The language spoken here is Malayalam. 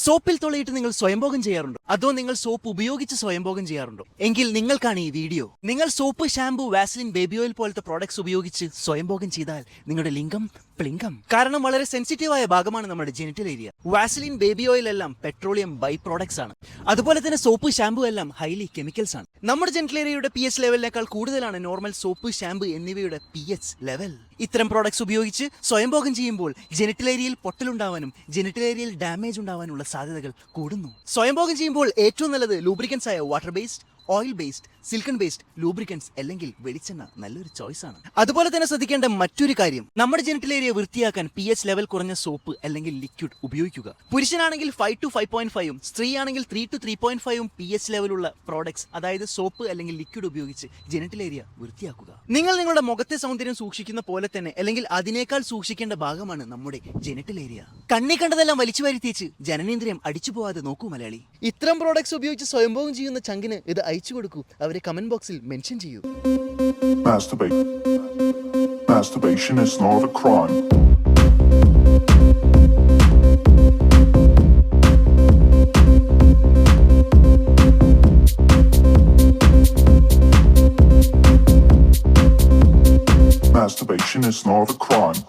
സോപ്പിൽ തുളയിട്ട് നിങ്ങൾ സ്വയംഭോഗം ചെയ്യാറുണ്ടോ? അതോ നിങ്ങൾ സോപ്പ് ഉപയോഗിച്ച് സ്വയംഭോഗം ചെയ്യാറുണ്ടോ? എങ്കിൽ നിങ്ങൾക്കാണ് ഈ വീഡിയോ. നിങ്ങൾ soap, shampoo, Vaseline, baby oil പോലത്തെ പ്രോഡക്ട്സ് ഉപയോഗിച്ച് സ്വയംഭോഗം ചെയ്താൽ നിങ്ങളുടെ ലിംഗം പ്ലിംഗം. കാരണം വളരെ സെൻസിറ്റീവായ ഭാഗമാണ് നമ്മുടെ genital area. Vaseline, baby oil എല്ലാം പെട്രോളിയം ബൈ പ്രോഡക്ട്സ് ആണ്. അതുപോലെ തന്നെ സോപ്പ്, ഷാംപൂ എല്ലാം ഹൈലി കെമിക്കൽസ് ആണ്. നമ്മുടെ ജെനിറ്റൽ ഏരിയയുടെ pH ലെവലിനേക്കാൾ കൂടുതലാണ് നോർമൽ സോപ്പ്, ഷാംപൂ എന്നിവയുടെ pH ലെവൽ. ഇത്തരം പ്രോഡക്ട്സ് ഉപയോഗിച്ച് സ്വയംഭോഗം ചെയ്യുമ്പോൾ ജെനിറ്റൽ ഏരിയയിൽ പൊട്ടലുണ്ടാവാനും ജെനിറ്റൽ ഏരിയയിൽ ഡാമേജ് ഉണ്ടാവാനുള്ള സാധ്യതകൾ കൂടുന്നു. സ്വയംഭോഗം ചെയ്യുമ്പോൾ ഏറ്റവും നല്ലത് ലൂബ്രിക്കൻസ് ആയ water based, oil based, silicone based lubricants അല്ലെങ്കിൽ വെളിച്ചെണ്ണ നല്ലൊരു ചോയ്സ് ആണ്. അതുപോലെ തന്നെ ശ്രദ്ധിക്കേണ്ട മറ്റൊരു കാര്യം, നമ്മുടെ ജെനിറ്റൽ ഏരിയ വൃത്തിയാക്കാൻ pH ലെവൽ കുറഞ്ഞ സോപ്പ് അല്ലെങ്കിൽ ലിക്വിഡ് ഉപയോഗിക്കുക. പുരുഷനാണെങ്കിൽ 5 to 5.5ഉം സ്ത്രീയാണെങ്കിൽ 3 to 3.5ഉം pH ലെവലുള്ള പ്രോഡക്ട്സ് അതായത് സോപ്പ് അല്ലെങ്കിൽ ലിക്വിഡ് ഉപയോഗിച്ച് ജെനിറ്റൽ ഏരിയ വൃത്തിയാക്കുക. നിങ്ങൾ നിങ്ങളുടെ മുഖത്തെ സൗന്ദര്യം സൂക്ഷിക്കുന്ന പോലെ തന്നെ അല്ലെങ്കിൽ അതിനേക്കാൾ സൂക്ഷിക്കേണ്ട ഭാഗമാണ് നമ്മുടെ ജെനിറ്റൽ ഏരിയ. കണ്ണി കണ്ടതെല്ലാം വലിച്ചു വരുത്തിച്ച് ജനനേന്ദ്രിയം അടിച്ചു പോവാതെ നോക്കൂ മലയാളി. ഇത്തരം പ്രോഡക്ട്സ് ഉപയോഗിച്ച് സ്വയംഭോഗം ചെയ്യുന്ന ചങ്കിന് ഇത് അയച്ചു കൊടുക്കൂ. അവരെ കമന്റ് ബോക്സിൽ മെൻഷൻ ചെയ്യൂ. Masturbation is not a crime. Masturbation is not a crime.